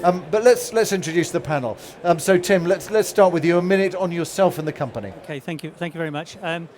But let's introduce the panel. So Tim, let's start with you. A minute on yourself and the company. Okay, thank you very much. I'm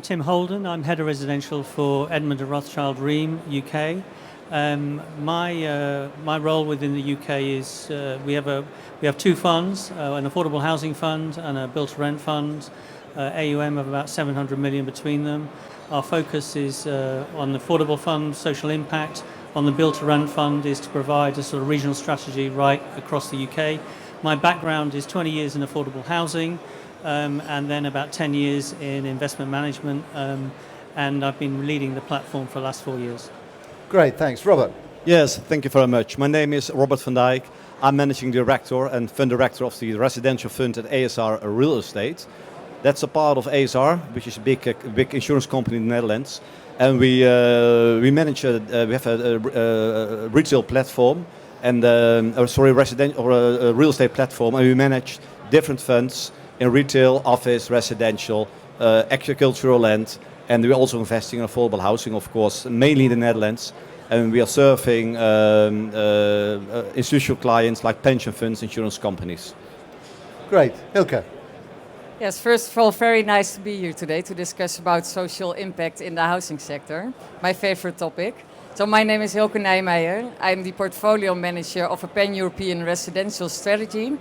Tim Holden. I'm head of residential for Edmund de Rothschild Ream UK. My role within the UK is we have two funds, an affordable housing fund and a built to rent fund, AUM of about 700 million between them. Our focus is on the affordable fund, social impact. On the built to rent fund is to provide a sort of regional strategy right across the UK. My background is 20 years in affordable housing, and then about 10 years in investment management, and I've been leading the platform for the last 4 years. Great, thanks. Robert. Yes, thank you very much. My name is Robert van Dijk. I'm managing director and fund director of the residential fund at ASR Real Estate. That's a part of ASR, which is a big insurance company in the Netherlands. And we manage we have a retail platform and residential or a real estate platform, and we manage different funds in retail, office, residential, agricultural land, and we're also investing in affordable housing, of course, mainly in the Netherlands. And we are serving institutional clients like pension funds, insurance companies. Great. Hilke. Yes, first of all, very nice to be here today to discuss about social impact in the housing sector, my favorite topic. So my name is Hilke Nijmeijer. I'm the portfolio manager of a pan-European residential strategy,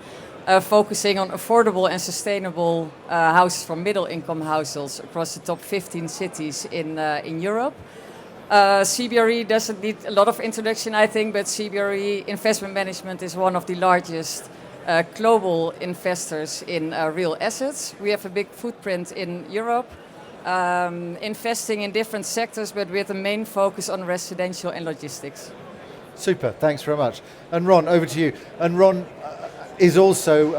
focusing on affordable and sustainable houses for middle-income households across the top 15 cities in Europe. CBRE doesn't need a lot of introduction, I think, but CBRE Investment Management is one of the largest global investors in real assets. We have a big footprint in Europe, investing in different sectors, but with a main focus on residential and logistics. Super, thanks very much. And Ron, over to you. And Ron is also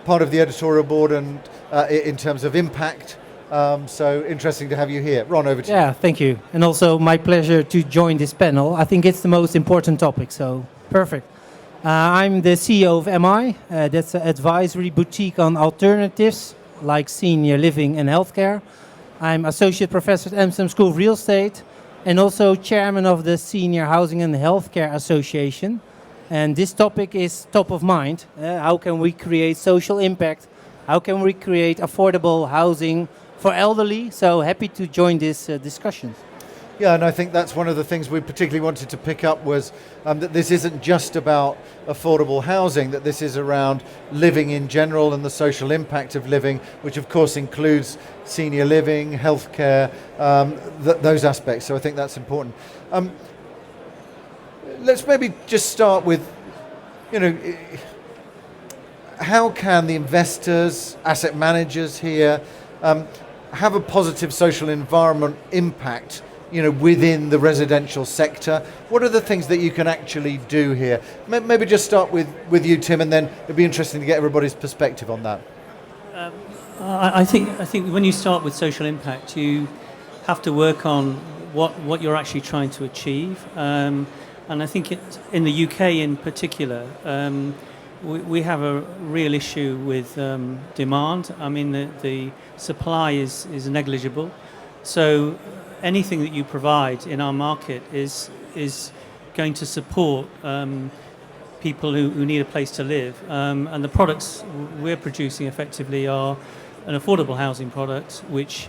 part of the editorial board and in terms of impact. So interesting to have you here. Ron, over to you. Yeah, thank you. And also my pleasure to join this panel. I think it's the most important topic, so perfect. I'm the CEO of MI. That's an advisory boutique on alternatives like senior living and healthcare. I'm associate professor at Amsterdam School of Real Estate and also chairman of the Senior Housing and Healthcare Association. And this topic is top of mind. How can we create social impact? How can we create affordable housing for elderly? So happy to join this discussion. Yeah, and I think that's one of the things we particularly wanted to pick up was that this isn't just about affordable housing, that this is around living in general and the social impact of living, which of course includes senior living, healthcare, those aspects. So I think that's important. Let's maybe just start with, how can the investors, asset managers here have a positive social environment impact within the residential sector? What are the things that you can actually do here? Maybe just start with you, Tim, and then it'd be interesting to get everybody's perspective on that. I think when you start with social impact, you have to work on what you're actually trying to achieve. And I think in the UK in particular, we have a real issue with demand. I mean, the supply is negligible. So anything that you provide in our market is going to support people who need a place to live. And the products we're producing effectively are an affordable housing product, which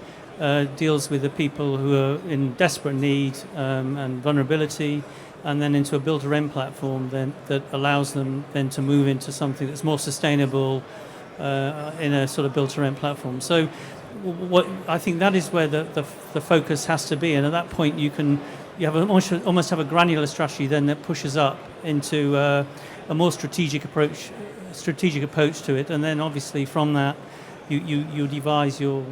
deals with the people who are in desperate need and vulnerability, and then into a build-to-rent platform that allows them then to move into something that's more sustainable in a sort of build-to-rent platform. So what I think that is where the focus has to be, and at that point you almost have a granular strategy then that pushes up into a more strategic approach to it, and then obviously from that you devise your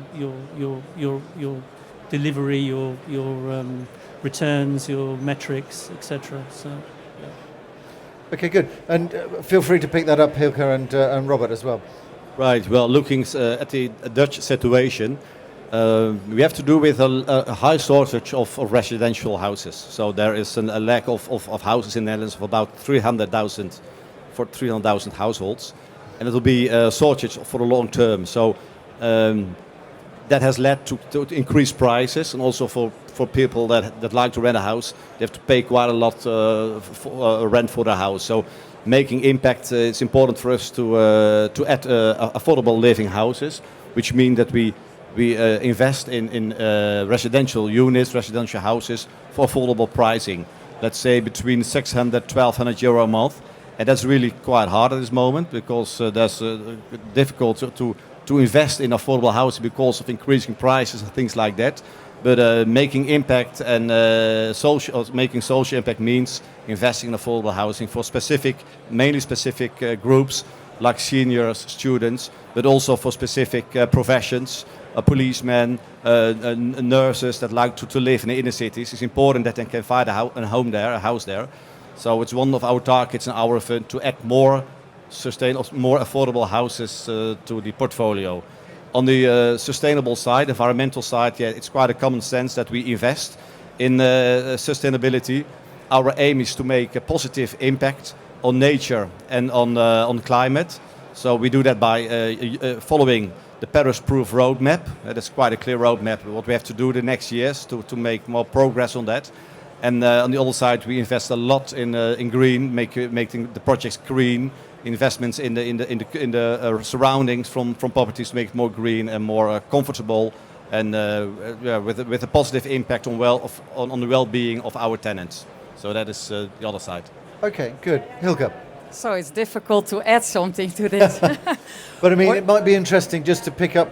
delivery, your returns, your metrics, etc. So. Yeah. Okay, good. And feel free to pick that up, Hilke and Robert as well. Right. Well, looking at the Dutch situation, we have to do with a high shortage of residential houses. So there is a lack of houses in the Netherlands of about 300,000 households, and it will be a shortage for the long term. So that has led to increased prices, and also for people that like to rent a house, they have to pay quite a lot for rent for the house. So making impact, it's important for us to add affordable living houses, which mean that we invest in residential units, residential houses for affordable pricing. Let's say between 600 1,200 euro a month, and that's really quite hard at this moment because there's difficult to invest in affordable housing because of increasing prices and things like that. But making impact and making social impact means investing in affordable housing for mainly specific groups like seniors, students, but also for specific professions, policemen, nurses that like to live in the inner cities. It's important that they can find a home there, a house there. So it's one of our targets in our fund to add more sustainable, more affordable houses to the portfolio. On the sustainable side, environmental side, yeah, it's quite a common sense that we invest in sustainability. Our aim is to make a positive impact on nature and on climate. So we do that by following the Paris-proof roadmap. That's quite a clear roadmap. What we have to do the next years to make more progress on that. And on the other side, we invest a lot in green, making the projects green. Investments in the surroundings from properties to make it more green and more comfortable, and with a positive impact on the well-being of our tenants. So that is the other side. Okay, good. Hilke. So it's difficult to add something to this. But I mean, it might be interesting just to pick up,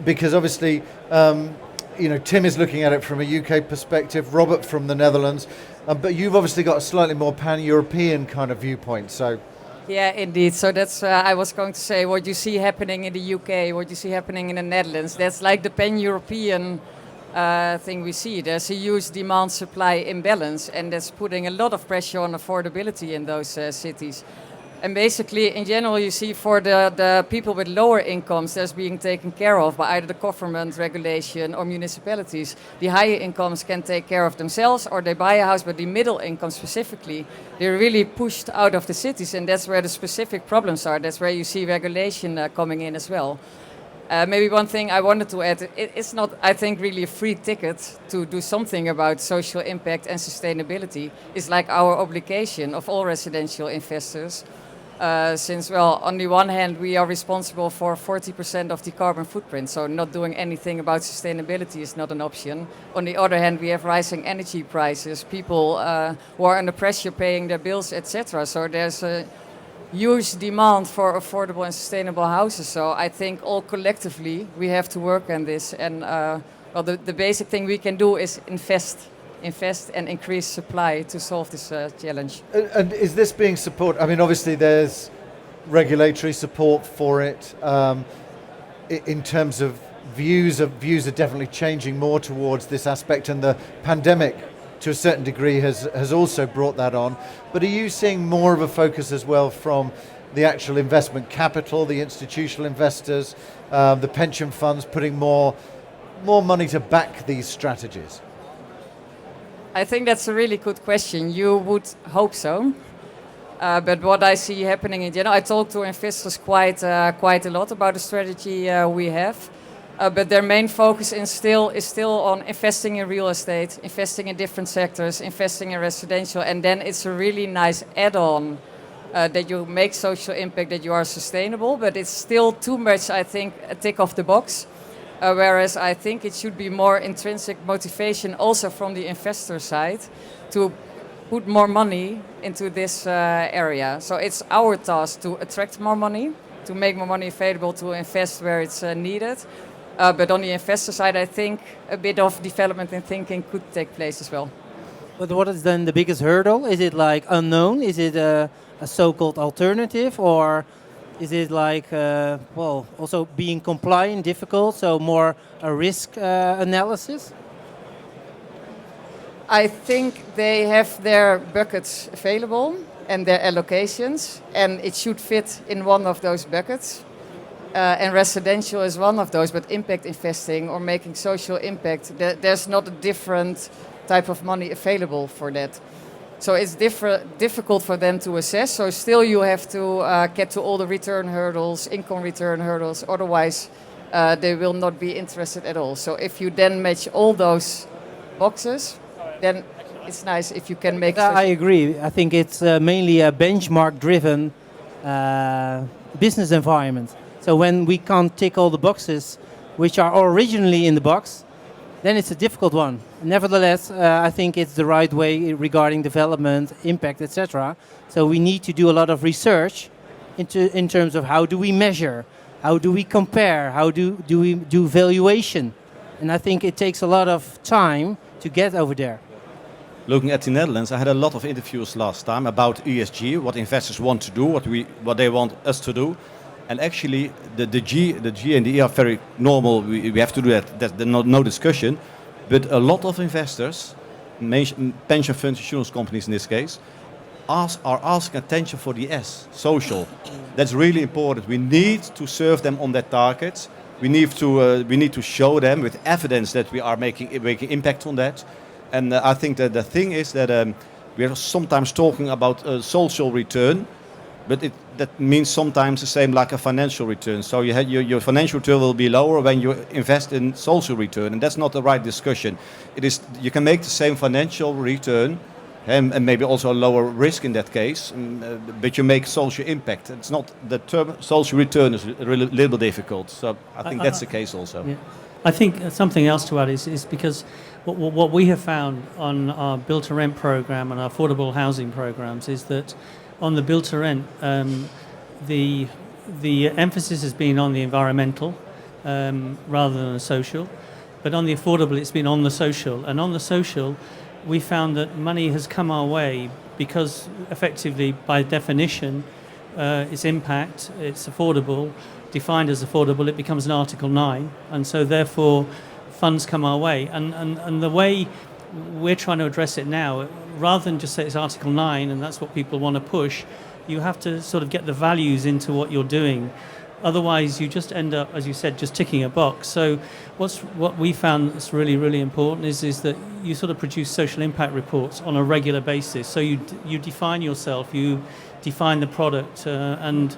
because obviously, Tim is looking at it from a UK perspective, Robert from the Netherlands, but you've obviously got a slightly more pan-European kind of viewpoint. So. Yeah, indeed. So that's, I was going to say, what you see happening in the UK, what you see happening in the Netherlands, that's like the pan-European thing we see. There's a huge demand-supply imbalance, and that's putting a lot of pressure on affordability in those cities. And basically, in general, you see for the people with lower incomes, that's being taken care of by either the government regulation or municipalities. The higher incomes can take care of themselves, or they buy a house, but the middle income specifically, they're really pushed out of the cities, and that's where the specific problems are. That's where you see regulation coming in as well. Maybe one thing I wanted to add, it's not, I think, really a free ticket to do something about social impact and sustainability. It's like our obligation of all residential investors. Since, well, on the one hand, we are responsible for 40% of the carbon footprint, so not doing anything about sustainability is not an option. On the other hand, we have rising energy prices, people who are under pressure paying their bills, etc. So there's a huge demand for affordable and sustainable houses. So I think all collectively we have to work on this. And the basic thing we can do is invest and increase supply to solve this challenge. And is this being supported? I mean, obviously there's regulatory support for it. In terms of views are definitely changing more towards this aspect, and the pandemic to a certain degree has also brought that on. But are you seeing more of a focus as well from the actual investment capital, the institutional investors, the pension funds putting more money to back these strategies? I think that's a really good question. You would hope so. But what I see happening in general, I talk to investors quite a lot about the strategy we have. But their main focus is still on investing in real estate, investing in different sectors, investing in residential, and then it's a really nice add-on that you make social impact, that you are sustainable. But it's still too much, I think, a tick off the box. Whereas I think it should be more intrinsic motivation also from the investor side to put more money into this area. So it's our task to attract more money, to make more money available to invest where it's needed. But on the investor side, I think a bit of development and thinking could take place as well. But what is then the biggest hurdle? Is it like unknown? Is it a so-called alternative, or is it like, also being compliant, difficult, so more a risk analysis? I think they have their buckets available and their allocations, and it should fit in one of those buckets. And residential is one of those, but impact investing or making social impact, there's not a different type of money available for that. So it's difficult for them to assess. So still you have to get to all the return hurdles, income return hurdles. Otherwise, they will not be interested at all. So if you then match all those boxes, then it's nice if you can make. I agree. I think it's mainly a benchmark-driven business environment. So when we can't tick all the boxes which are originally in the box, then it's a difficult one. Nevertheless, I think it's the right way regarding development, impact, etc. So we need to do a lot of research in terms of how do we measure, how do we compare, how do we do valuation. And I think it takes a lot of time to get over there. Looking at the Netherlands, I had a lot of interviews last time about ESG, what investors want to do, what they want us to do. And actually, the G and the E are very normal. We have to do that. There's no discussion. But a lot of investors, pension funds, insurance companies in this case, are asking attention for the S, social. That's really important. We need to serve them on that target. We need to show them with evidence that we are making impact on that. And I think that the thing is that we are sometimes talking about a social return, but that means sometimes the same like a financial return. So your financial return will be lower when you invest in social return, and that's not the right discussion. It is, you can make the same financial return and maybe also a lower risk in that case, but you make social impact. It's not, the term social return is a little bit difficult. So I think that's the case also. Yeah. I think something else to add is because what we have found on our build to rent program and our affordable housing programs is that on the build to rent, the emphasis has been on the environmental rather than the social, but on the affordable it's been on the social. And on the social, we found that money has come our way because effectively, by definition, its impact, it's affordable, defined as affordable, it becomes an Article 9, and so therefore funds come our way. And the way we're trying to address it now, rather than just say it's Article 9 and that's what people want to push, you have to sort of get the values into what you're doing. Otherwise, you just end up, as you said, just ticking a box. So what we found that's really, really important is that you sort of produce social impact reports on a regular basis. So you define yourself, you define the product and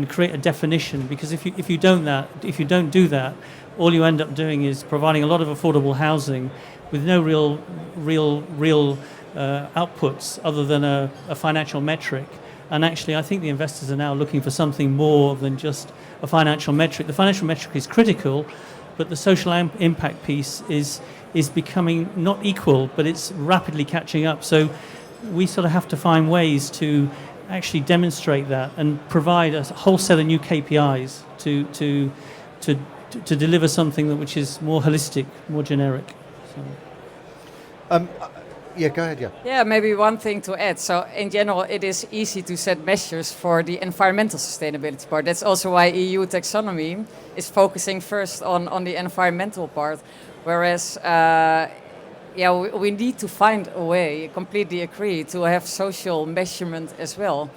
create a definition. Because if you don't do that, all you end up doing is providing a lot of affordable housing with no real outputs other than a financial metric. And actually, I think the investors are now looking for something more than just a financial metric. The financial metric is critical, but the social impact piece is becoming not equal, but it's rapidly catching up. So we sort of have to find ways to actually demonstrate that and provide a whole set of new KPIs to deliver something which is more holistic, more generic. So. Yeah, go ahead, yeah. Yeah, maybe one thing to add. So in general, it is easy to set measures for the environmental sustainability part. That's also why EU taxonomy is focusing first on the environmental part, whereas we need to find a way, completely agree, to have social measurement as well.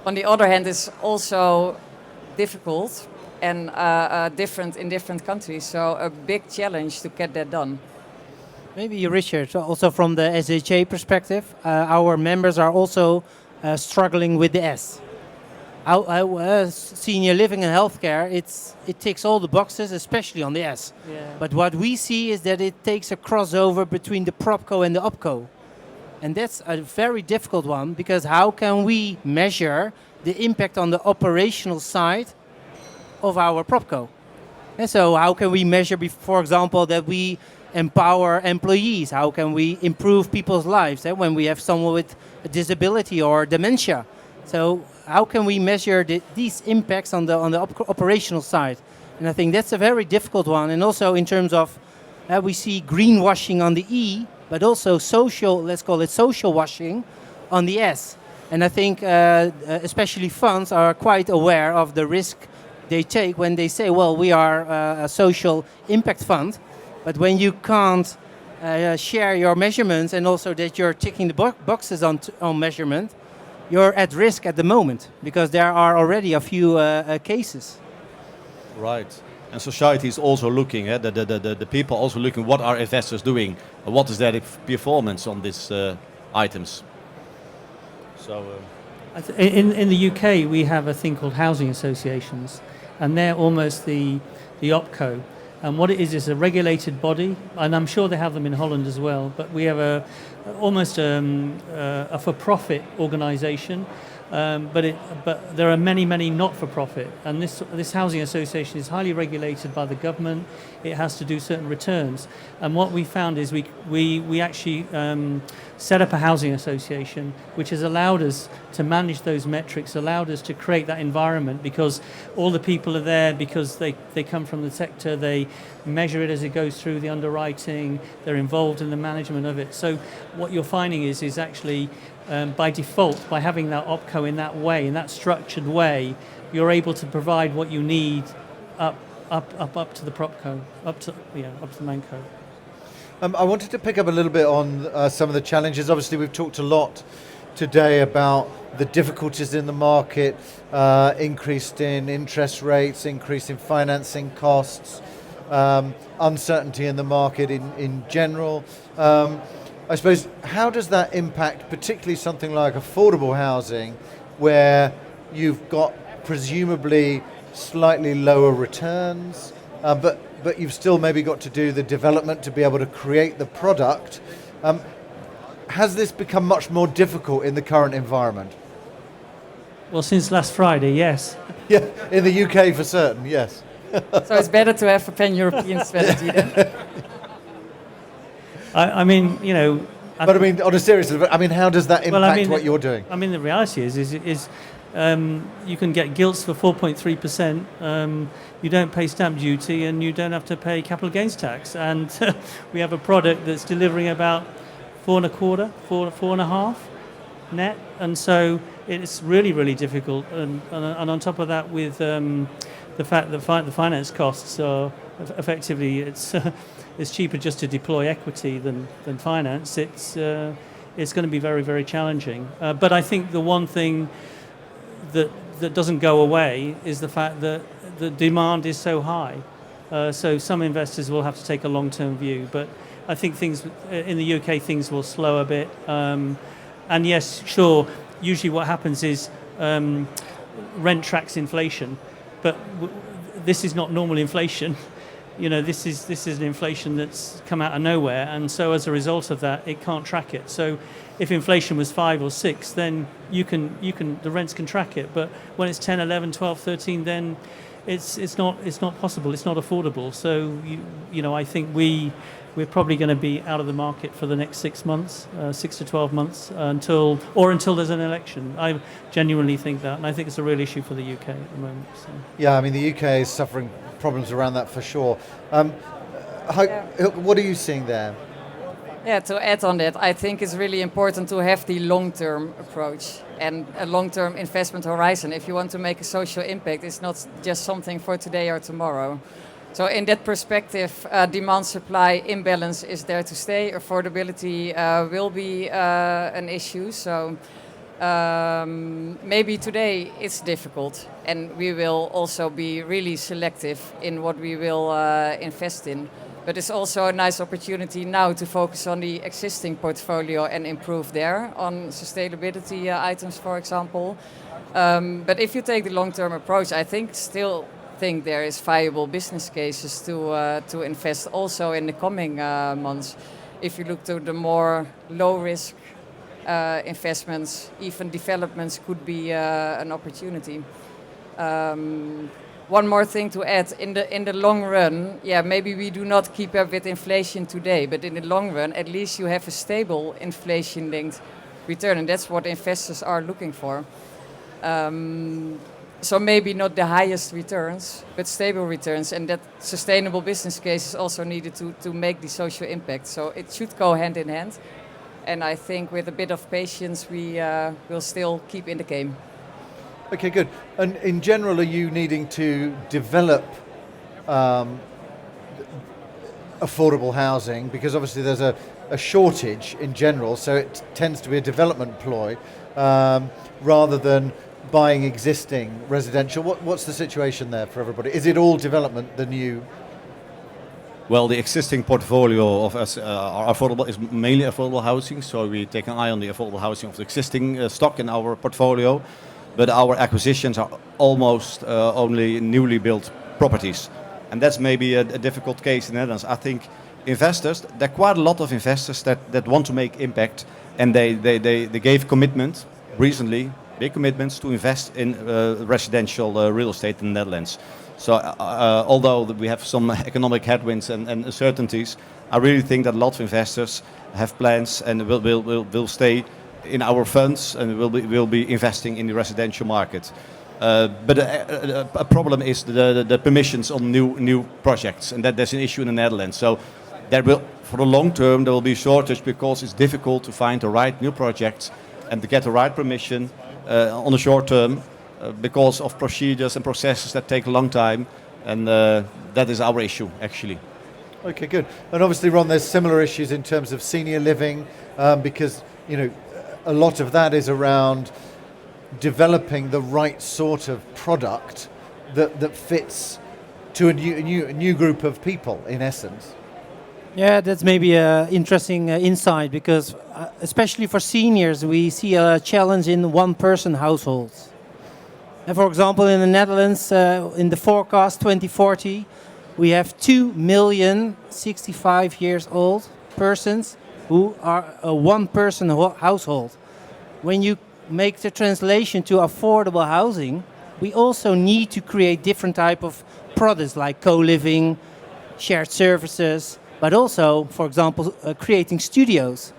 On the other hand, it's also difficult and different in different countries, so a big challenge to get that done. Maybe Richard, also from the SHA perspective, our members are also struggling with the S. Senior living and healthcare, it ticks all the boxes, especially on the S. Yeah. But what we see is that it takes a crossover between the PropCo and the OpCo. And that's a very difficult one, because how can we measure the impact on the operational side of our PropCo? And so how can we measure, for example, that we empower employees? How can we improve people's lives when we have someone with a disability or dementia? So how can we measure these impacts on the operational side? And I think that's a very difficult one. And also in terms of, we see greenwashing on the E, but also social, let's call it social washing on the S. And I think especially funds are quite aware of the risk they take when they say, well, we are a social impact fund. But when you can't share your measurements and also that you're ticking the boxes on measurement, you're at risk at the moment, because there are already a few cases. Right. And society is also looking, the people also looking, what are investors doing? What is their performance on these items? So, in the UK, we have a thing called housing associations, and they're almost the OpCo. And what it is a regulated body, and I'm sure they have them in Holland as well, but we have almost a for-profit organisation. But there are many not-for-profit, and this housing association is highly regulated by the government. It has to do certain returns, and what we found is we actually set up a housing association, which has allowed us to manage those metrics, allowed us to create that environment, because all the people are there because they come from the sector, they measure it as it goes through the underwriting, they're involved in the management of it. So what you're finding is actually by default, by having that opco in that way, in that structured way, you're able to provide what you need up to the propco, up to the manco. I wanted to pick up a little bit on some of the challenges. Obviously, we've talked a lot today about the difficulties in the market, increased in interest rates, increase in financing costs, uncertainty in the market in general. I suppose, how does that impact particularly something like affordable housing, where you've got presumably slightly lower returns, but you've still maybe got to do the development to be able to create the product? Has this become much more difficult in the current environment? Well, since last Friday, yes. Yeah, in the UK for certain, yes. So it's better to have a pan-European strategy then. I mean, But I mean, on a serious level, I mean, how does that impact what you're doing? I mean, the reality is you can get gilts for 4.3%. You don't pay stamp duty, and you don't have to pay capital gains tax. And we have a product that's delivering about 4.25, 4.5 net, and so it's really difficult. And on top of that, with the fact that the finance costs are effectively it's cheaper just to deploy equity than finance. It's going to be very challenging. But I think the one thing that doesn't go away is the fact that the demand is so high. So some investors will have to take a long-term view. But I think things in the UK, things will slow a bit. And yes, sure, usually what happens is rent tracks inflation. But this is not normal inflation. This is an inflation that's come out of nowhere, and so as a result of that, it can't track it. So if inflation was 5 or 6, then the rents can track it. But when it's 10, 11, 12, 13, then it's not possible. It's not affordable. So I think we're probably going to be out of the market for the next 6 months, 6 to 12 months, until there's an election. I genuinely think that, and I think it's a real issue for the UK at the moment. So. Yeah, I mean, the UK is suffering problems around that for sure. What are you seeing there? Yeah, to add on that, I think it's really important to have the long-term approach and a long-term investment horizon. If you want to make a social impact, it's not just something for today or tomorrow. So in that perspective, demand-supply imbalance is there to stay. Affordability will be an issue. So maybe today it's difficult, and we will also be really selective in what we will invest in. But it's also a nice opportunity now to focus on the existing portfolio and improve there on sustainability items, for example. But if you take the long-term approach, I still think there is viable business cases to invest also in the coming months. If you look to the more low-risk investments, even developments could be an opportunity. One more thing to add, in the long run, maybe we do not keep up with inflation today, but in the long run, at least you have a stable inflation-linked return, and that's what investors are looking for. So maybe not the highest returns, but stable returns, and that sustainable business case is also needed to make the social impact. So it should go hand in hand, and I think with a bit of patience, we will still keep in the game. Okay, good. And in general, are you needing to develop affordable housing? Because obviously there's a shortage in general, so it tends to be a development ploy rather than buying existing residential. What's the situation there for everybody? Is it all development, the new? Well, the existing portfolio of us are affordable is mainly affordable housing, so we take an eye on the affordable housing of the existing stock in our portfolio. But our acquisitions are almost only newly built properties. And that's maybe a difficult case in the Netherlands. I think investors, there are quite a lot of investors that want to make impact, and they gave commitment recently, big commitments to invest in residential real estate in the Netherlands. So although we have some economic headwinds and uncertainties, I really think that a lot of investors have plans and will stay in our funds and will be investing in the residential market. But a problem is the permissions on new projects, and that's an issue in the Netherlands. So there will, for the long term, there will be a shortage because it's difficult to find the right new projects and to get the right permission on the short term because of procedures and processes that take a long time, and that is our issue actually. Okay, good. And obviously, Ron, there's similar issues in terms of senior living because a lot of that is around developing the right sort of product that fits to a new group of people, in essence. Yeah, that's maybe an interesting insight because especially for seniors, we see a challenge in one-person households. And for example, in the Netherlands, in the forecast 2040, we have 2 million 65 years old persons who are a one-person household. When you make the translation to affordable housing, we also need to create different type of products like co-living, shared services, but also, for example, creating studios.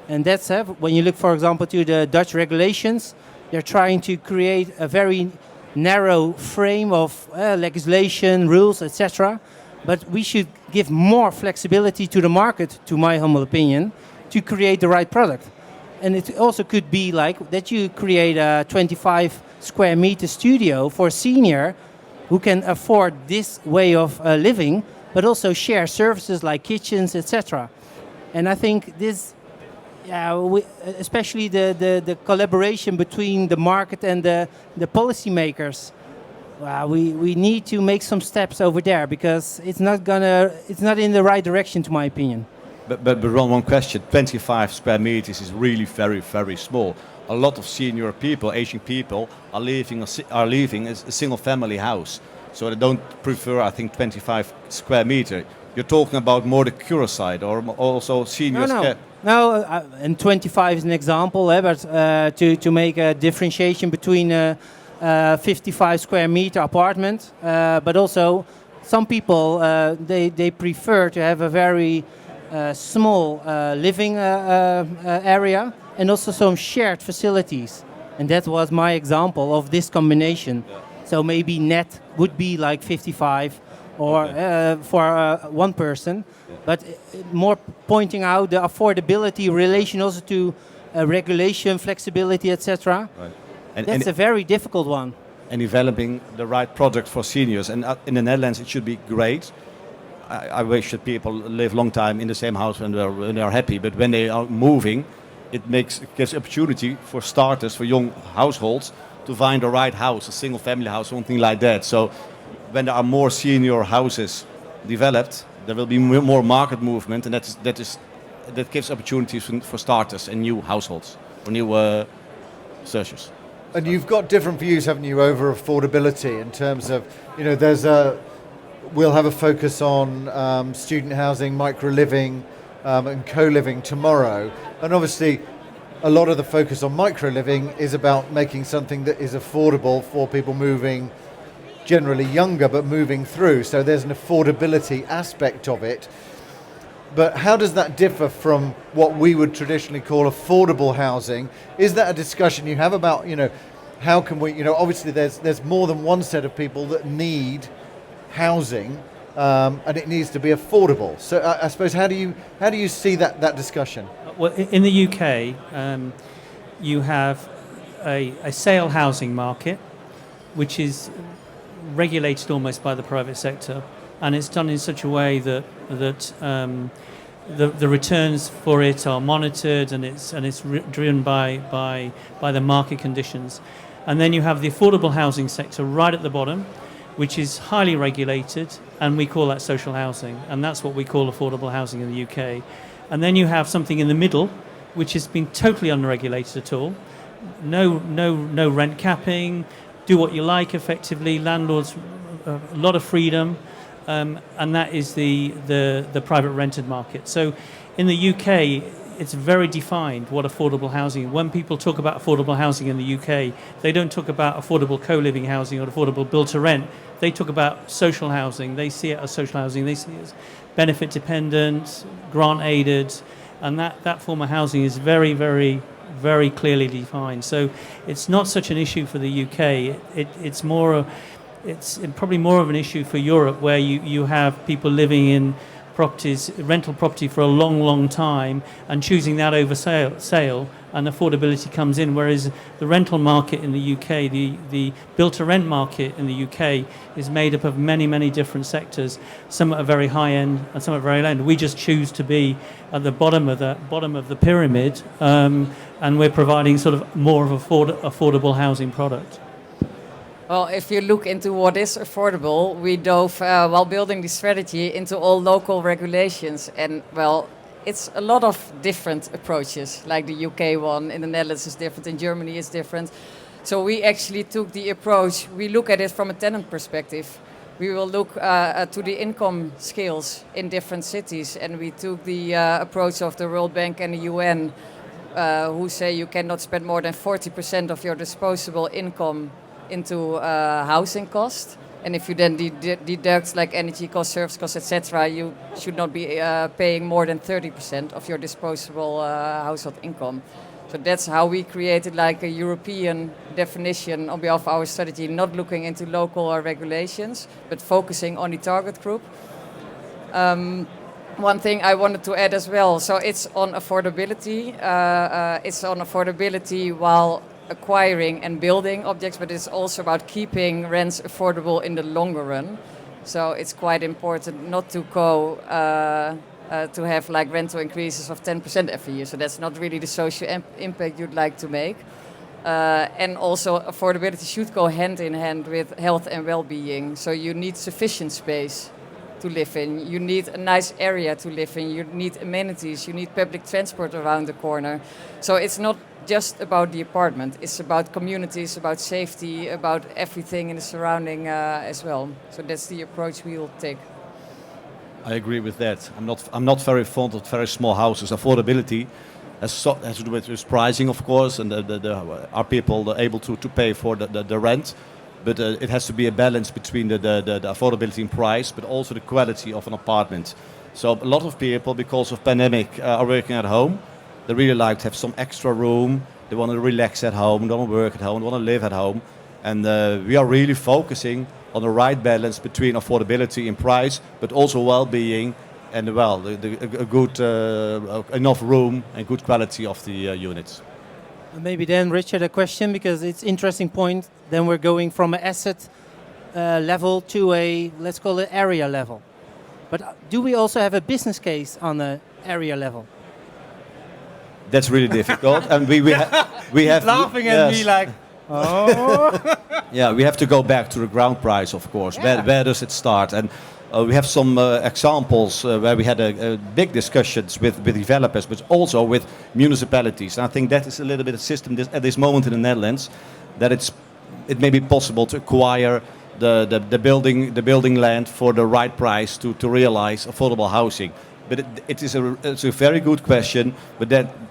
And that's when you look, for example, to the Dutch regulations, they're trying to create a very narrow frame of legislation, rules, etc. But we should give more flexibility to the market, to my humble opinion, to create the right product. And it also could be like that you create a 25 square meter studio for a senior who can afford this way of living, but also share services like kitchens, etc. And I think this, especially the collaboration between the market and the policymakers, we need to make some steps over there because it's not in the right direction, to my opinion. But Ron, one question: 25 square meters is really very, very small. A lot of senior people, aging people, are leaving a single-family house, so they don't prefer, I think, 25 square meter. You're talking about more the cure side, or also seniors? No, and 25 is an example, but to make a differentiation between a 55 square meter apartment, but also some people they prefer to have a very small living area and also some shared facilities, and that was my example of this combination. Yeah. So maybe net would be like 55 or for one person, but more pointing out the affordability relation also to regulation, flexibility, etc. Right. And that's a very difficult one. And developing the right product for seniors. And in the Netherlands, it should be great. I wish that people live long time in the same house when they are happy. But when they are moving, it gives opportunity for starters, for young households, to find the right house, a single family house, something like that. So when there are more senior houses developed, there will be more market movement, and that gives opportunities for starters and new households, or new searchers. And you've got different views, haven't you, over affordability in terms of, we'll have a focus on student housing, micro-living and co-living tomorrow. And obviously, a lot of the focus on micro-living is about making something that is affordable for people moving, generally younger, but moving through. So there's an affordability aspect of it. But how does that differ from what we would traditionally call affordable housing? Is that a discussion you have about, how can we, obviously there's more than one set of people that need housing, and it needs to be affordable. So I suppose how do you see that discussion? Well, in the UK, you have a sale housing market, which is regulated almost by the private sector, and it's done in such a way that the returns for it are monitored, and it's driven by the market conditions. And then you have the affordable housing sector right at the bottom, which is highly regulated, and we call that social housing, and that's what we call affordable housing in the UK. And then you have something in the middle, which has been totally unregulated at all. No rent capping, do what you like effectively, landlords, a lot of freedom, and that is the private rented market. So in the UK, it's very defined what affordable housing. When people talk about affordable housing in the UK, they don't talk about affordable co-living housing or affordable build-to-rent. They talk about social housing. They see it as social housing. They see it as benefit dependent, grant aided, and that form of housing is very, very, very clearly defined. So it's not such an issue for the UK. It's probably more of an issue for Europe, where you have people living in rental property for a long, long time and choosing that over sale, and affordability comes in. Whereas the rental market in the UK, the built-to-rent market in the UK is made up of many, many different sectors. Some at a very high end and some at very low end. We just choose to be at the bottom of the pyramid, and we're providing sort of more of affordable housing product. Well, if you look into what is affordable, we dove, while building the strategy, into all local regulations. And, well, it's a lot of different approaches, like the UK one, in the Netherlands is different, in Germany is different. So we actually took the approach, we look at it from a tenant perspective. We will look to the income scales in different cities, and we took the approach of the World Bank and the UN, who say you cannot spend more than 40% of your disposable income into housing cost, and if you then deduct like energy cost, service costs, etc., you should not be paying more than 30% of your disposable household income. So that's how we created like a European definition on behalf of our strategy, not looking into local regulations, but focusing on the target group. One thing I wanted to add as well, so it's on affordability. It's on affordability while acquiring and building objects, but it's also about keeping rents affordable in the longer run. So it's quite important not to to have like rental increases of 10% every year. So that's not really the social impact you'd like to make. And also affordability should go hand in hand with health and well-being. So you need sufficient space to live in. You need a nice area to live in. You need amenities. You need public transport around the corner. So it's not just about the apartment. It's about communities, about safety, about everything in the surrounding as well. So that's the approach we will take. I agree with that. I'm not very fond of very small houses. Affordability has to do with pricing, of course, and are people able to pay for the rent? But it has to be a balance between the affordability and price, but also the quality of an apartment. So a lot of people, because of pandemic, are working at home. They really like to have some extra room. They want to relax at home. They want to work at home. They want to live at home. And we are really focusing on the right balance between affordability and price, but also well-being and a good enough room and good quality of the units. Maybe then, Richard, a question, because it's an interesting point. Then we're going from an asset level to a, let's call it, area level. But do we also have a business case on an area level? That's really difficult, and we have laughing at me like, oh. Yeah, we have to go back to the ground price, of course. Yeah. Where does it start? And we have some examples where we had a big discussions with developers, but also with municipalities. And I think that is a little bit a system at this moment in the Netherlands, that it may be possible to acquire the building land for the right price to realize affordable housing. But it's a very good question, but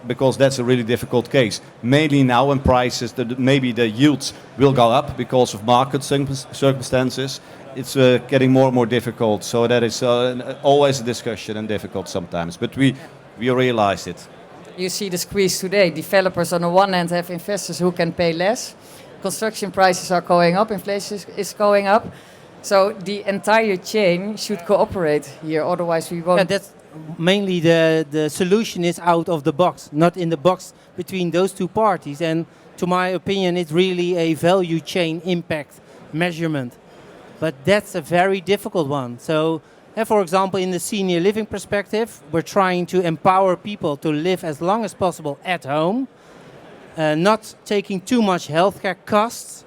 because that's a really difficult case. Mainly now when prices, maybe the yields will go up because of market circumstances. It's getting more and more difficult. So that is always a discussion and difficult sometimes. But we realize it. You see the squeeze today. Developers on the one hand have investors who can pay less. Construction prices are going up. Inflation is going up. So the entire chain should cooperate here. Otherwise we won't. Yeah, that's mainly the solution is out of the box, not in the box between those two parties. And to my opinion, it's really a value chain impact measurement. But that's a very difficult one. So, for example, in the senior living perspective, we're trying to empower people to live as long as possible at home, not taking too much healthcare costs.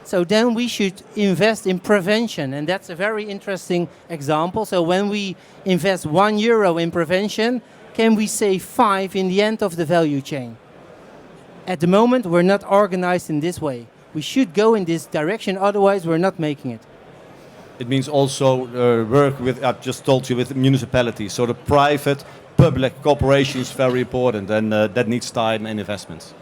So then we should invest in prevention, and that's a very interesting example. So when we invest €1 in prevention, can we save 5 in the end of the value chain? At the moment, we're not organized in this way. We should go in this direction, otherwise we're not making it. It means also work with, I've just told you, with municipalities. So the private public cooperation is very important, and that needs time and investments.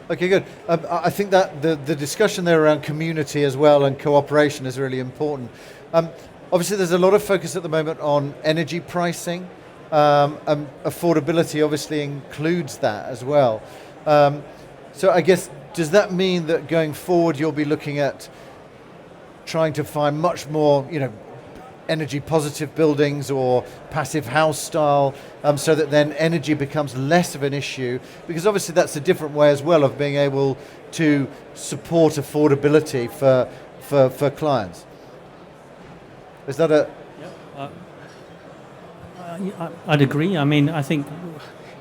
Okay, good. I think that the discussion there around community as well and cooperation is really important. Obviously, there's a lot of focus at the moment on energy pricing. Affordability obviously includes that as well. So I guess, does that mean that going forward you'll be looking at trying to find much more, energy positive buildings or passive house style, so that then energy becomes less of an issue? Because obviously that's a different way as well of being able to support affordability for clients. Is that a... I'd agree. I mean, I think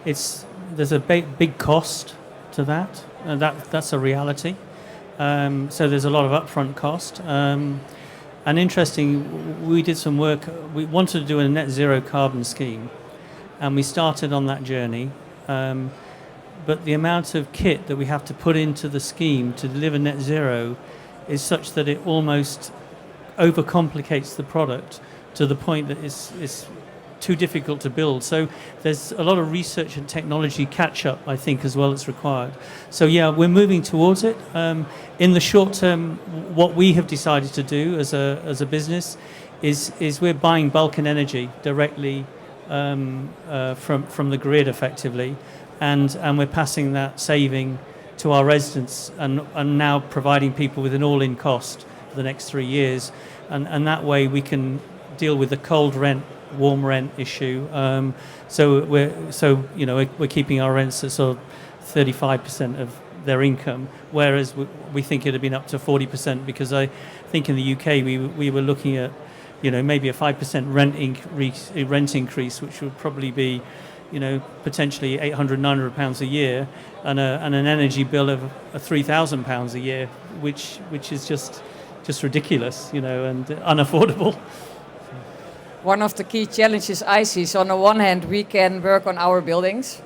there's a big cost to that. That's a reality. So there's a lot of upfront cost. And interesting, we did some work. We wanted to do a net zero carbon scheme, and we started on that journey. But the amount of kit that we have to put into the scheme to deliver net zero is such that it almost overcomplicates the product to the point that it's too difficult to build. So there's a lot of research and technology catch-up, I think, as well as required. So yeah, we're moving towards it. In the short term, what we have decided to do as a business is we're buying bulk and energy directly from the grid, effectively, and we're passing that saving to our residents, and now providing people with an all-in cost for the next 3 years, and that way we can deal with the cold rent, warm rent issue. So we're keeping our rents at sort of 35% of their income, whereas we think it'd have been up to 40%, because I think in the UK we were looking at maybe a 5% rent increase, which would probably be potentially £800-900 a year, and an energy bill of £3,000 a year, which is just ridiculous, and unaffordable. One of the key challenges I see is, on the one hand, we can work on our buildings,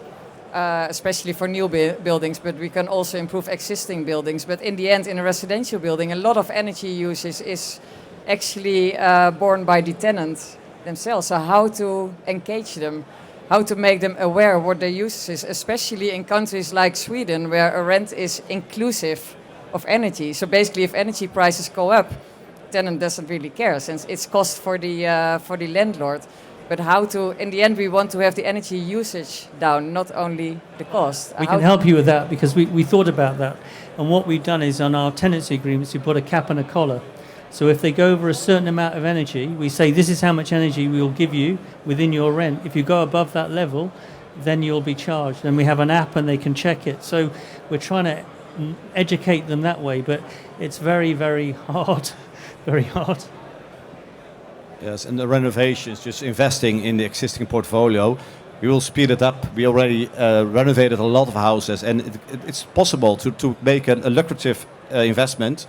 especially for new buildings, but we can also improve existing buildings. But in the end, in a residential building, a lot of energy usage is actually borne by the tenants themselves. So how to engage them, how to make them aware of what their use is, especially in countries like Sweden, where a rent is inclusive of energy. So basically, if energy prices go up, tenant doesn't really care, since it's cost for the landlord. But how to, in the end, we want to have the energy usage down, not only the cost. We can help you with that, because we thought about that. And what we've done is, on our tenancy agreements, we put a cap and a collar. So if they go over a certain amount of energy, we say this is how much energy we will give you within your rent. If you go above that level, then you'll be charged. And we have an app and they can check it. So we're trying to educate them that way, but it's very, very hard. Very hard. Yes, and the renovations, just investing in the existing portfolio, we will speed it up. We already renovated a lot of houses, and it's possible to make a lucrative investment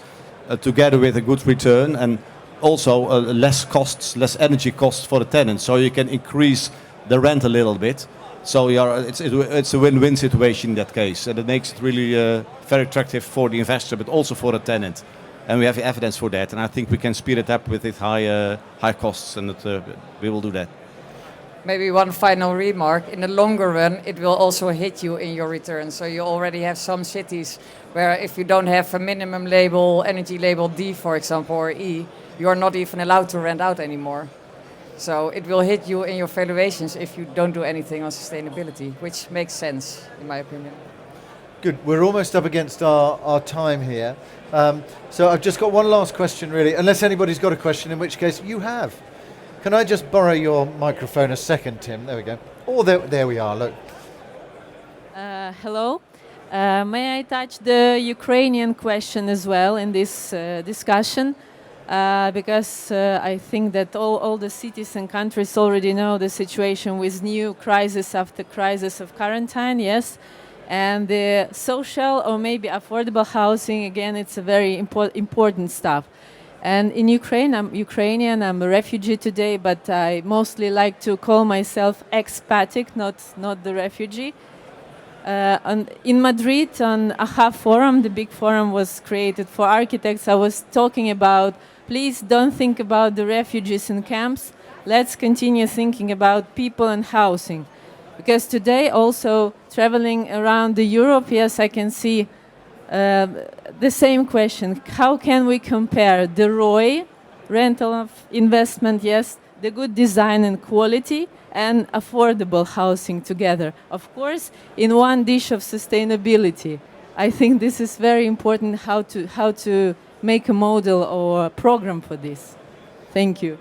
together with a good return, and also less energy costs for the tenants. So you can increase the rent a little bit. So it's a win-win situation in that case, and it makes it really very attractive for the investor, but also for the tenant. And we have evidence for that, and I think we can speed it up with high costs, and we will do that. Maybe one final remark. In the longer run, it will also hit you in your return. So you already have some cities where, if you don't have a minimum label, energy label D, for example, or E, you are not even allowed to rent out anymore. So it will hit you in your valuations if you don't do anything on sustainability, which makes sense, in my opinion. Good. We're almost up against our time here. So I've just got one last question, really, unless anybody's got a question, in which case you have. Can I just borrow your microphone a second, Tim? There we go. Oh, there we are, look. Hello. May I touch the Ukrainian question as well in this discussion? Because I think that all the cities and countries already know the situation with new crisis after crisis of quarantine, yes? And the social or maybe affordable housing, again, it's a very important stuff. And in Ukraine, I'm Ukrainian, I'm a refugee today, but I mostly like to call myself expatriate, not the refugee. In Madrid, on AHA Forum, the big forum was created for architects. I was talking about please don't think about the refugees in camps. Let's continue thinking about people and housing. Because today also traveling around the Europe, yes, I can see the same question. How can we compare the ROI, rental of investment, yes, the good design and quality, and affordable housing together? Of course, in one dish of sustainability. I think this is very important, how to make a model or a program for this. Thank you.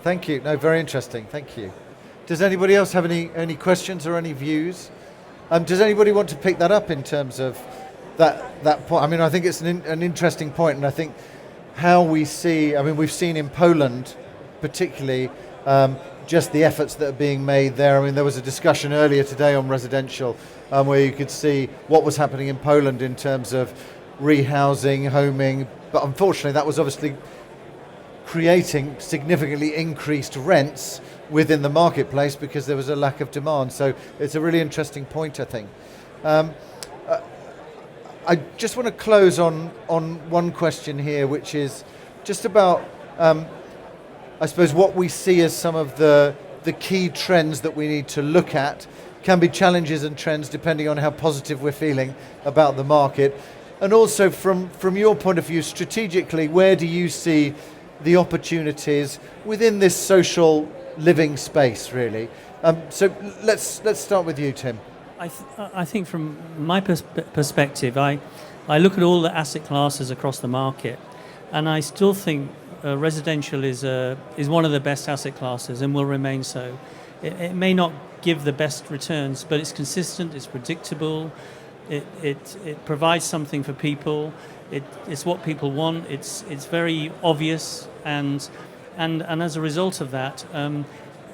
Thank you. No, very interesting. Thank you. Does anybody else have any questions or any views? Does anybody want to pick that up in terms of that point? I mean, I think it's an interesting point, and I think how we see, I mean, we've seen in Poland particularly just the efforts that are being made there. I mean, there was a discussion earlier today on residential where you could see what was happening in Poland in terms of rehousing, homing, but unfortunately that was obviously creating significantly increased rents within the marketplace because there was a lack of demand. So it's a really interesting point, I think. I just want to close on one question here, which is just about, I suppose, what we see as some of the key trends that we need to look at. Can be challenges and trends depending on how positive we're feeling about the market. And also from your point of view, strategically, where do you see the opportunities within this social living space, really? So let's start with you, Tim. I think from my perspective, I look at all the asset classes across the market, and I still think residential is one of the best asset classes and will remain so. It may not give the best returns, but it's consistent, it's predictable, it provides something for people, it's what people want, it's very obvious, and as a result of that,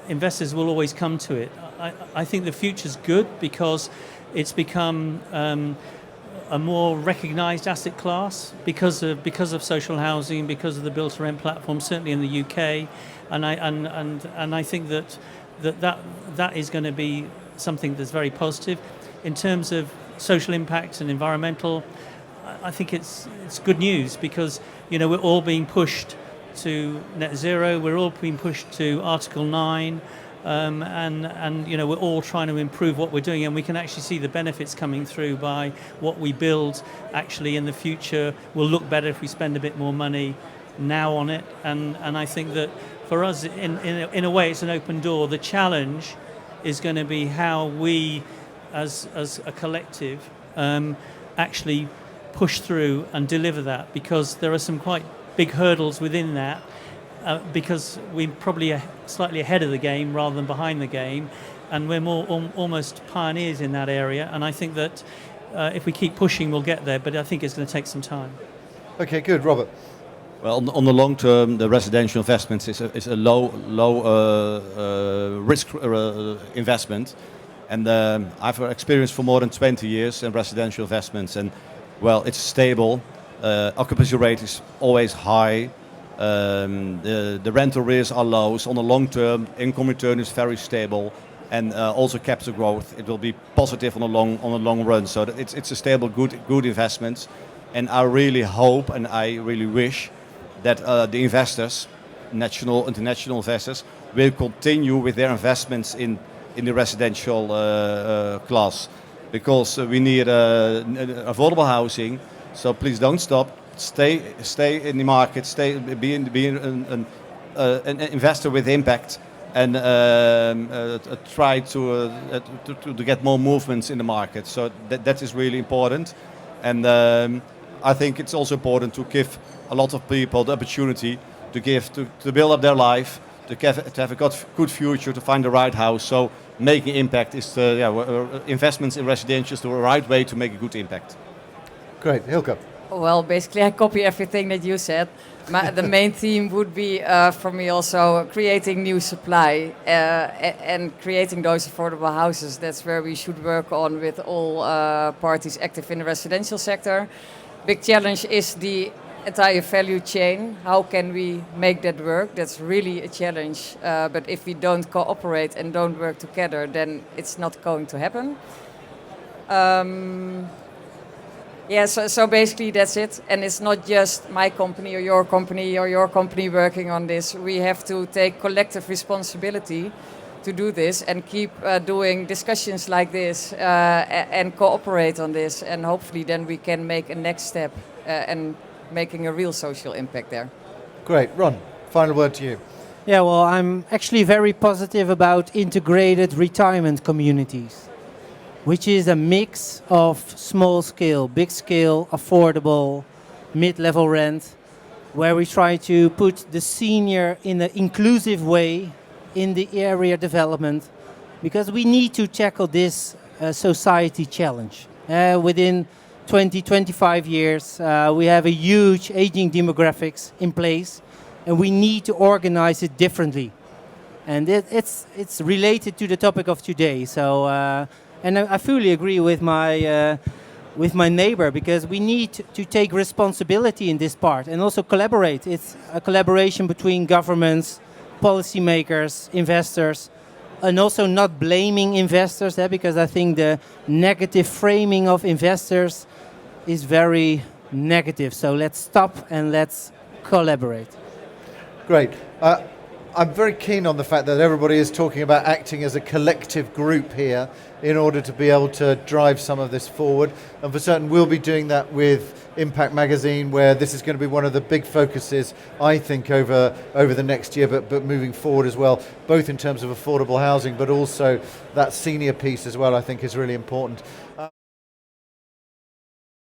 investors will always come to it. I think the future's good because it's become a more recognised asset class because of social housing, because of the build to rent platform, certainly in the UK, and I think that is going to be something that's very positive in terms of social impact and environmental. I think it's good news because we're all being pushed to net zero, we're all being pushed to Article 9. And we're all trying to improve what we're doing, and we can actually see the benefits coming through by what we build. Actually, in the future, will look better if we spend a bit more money now on it. And I think that for us, in a way, it's an open door. The challenge is going to be how we, as a collective, actually push through and deliver that, because there are some quite big hurdles within that. Because we're probably slightly ahead of the game rather than behind the game, and we're more almost pioneers in that area. And I think that if we keep pushing, we'll get there. But I think it's going to take some time. Okay, good, Robert. Well, on the long term, the residential investments is a low risk investment, and I've experience for more than 20 years in residential investments, and well, it's stable. Occupancy rate is always high. The rental rates are low, so on the long term, income return is very stable, and also capital growth. It will be positive on the long run. So it's a stable, good investment, and I really hope and I really wish that the investors, national, international investors, will continue with their investments in the residential class, because we need affordable housing. So please don't stop. Stay in the market. Be an investor with impact, and try to get more movements in the market. So that is really important, and I think it's also important to give a lot of people the opportunity to build up their life, to have a good future, to find the right house. So making impact is investments in residential is the right way to make a good impact. Great, Hilke. Well, basically, I copy everything that you said. The main theme would be, for me, also creating new supply and creating those affordable houses. That's where we should work on with all parties active in the residential sector. Big challenge is the entire value chain. How can we make that work? That's really a challenge. But if we don't cooperate and don't work together, then it's not going to happen. Yeah, so basically that's it. And it's not just my company or your company working on this. We have to take collective responsibility to do this and keep doing discussions like this and cooperate on this. And hopefully then we can make a next step and making a real social impact there. Great. Ron, final word to you. Yeah, well, I'm actually very positive about integrated retirement communities, which is a mix of small scale, big scale, affordable, mid-level rent, where we try to put the senior in an inclusive way in the area development, because we need to tackle this society challenge. Within 20, 25 years, we have a huge aging demographics in place, and we need to organize it differently. And it's related to the topic of today. So, and I fully agree with my neighbor, because we need to take responsibility in this part and also collaborate. It's a collaboration between governments, policymakers, investors, and also not blaming investors, because I think the negative framing of investors is very negative. So let's stop and let's collaborate. Great. I'm very keen on the fact that everybody is talking about acting as a collective group here in order to be able to drive some of this forward. And for certain, we'll be doing that with Impact Magazine, where this is going to be one of the big focuses, I think, over the next year, but moving forward as well, both in terms of affordable housing, but also that senior piece as well, I think is really important.